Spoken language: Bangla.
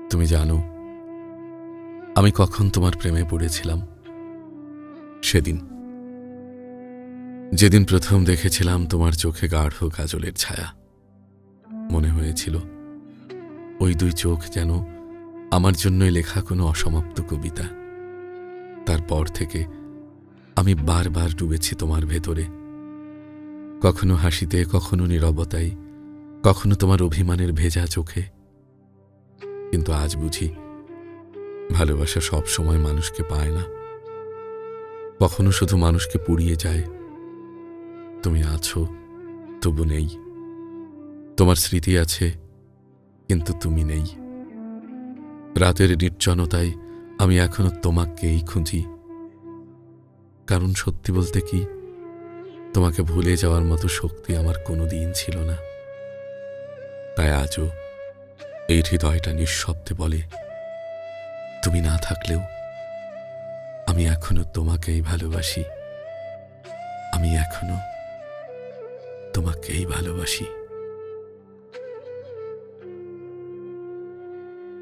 তুমি জানো আমি কখন তোমার প্রেমে পড়েছিলাম? সেদিন, যেদিন প্রথম দেখেছিলাম তোমার চোখে গাঢ় কাজলের ছায়া। মনে হয়েছিল ওই দুই চোখ যেন আমার জন্যই লেখা কোনো অসমাপ্ত কবিতা। তারপর থেকে আমি বারবার ডুবেছি তোমার ভেতরে, কখনো হাসিতে, কখনো নীরবতায়, কখনো তোমার অভিমানের ভেজা চোখে। কিন্তু আজ বুঝি ভালোবাসা সব সময় মানুষকে পায় না, কখনো শুধু মানুষকে পুড়িয়ে যায়। তুমি আছো, তবু নেই। তোমার স্মৃতি আছে, কিন্তু তুমি নেই। রাতের নির্জনতায় আমি এখনো তোমাকেই খুঁজি, কারণ সত্যি বলতে কি, তোমাকে ভুলে যাওয়ার মতো শক্তি আমার কোনোদিন ছিল না। তাই আজও এই হৃদয়টা নিঃশব্দে বলে, তুমি না থাকলেও আমি এখনো তোমাকেই ভালোবাসি। আমি এখনো তোমাকেই ভালোবাসি।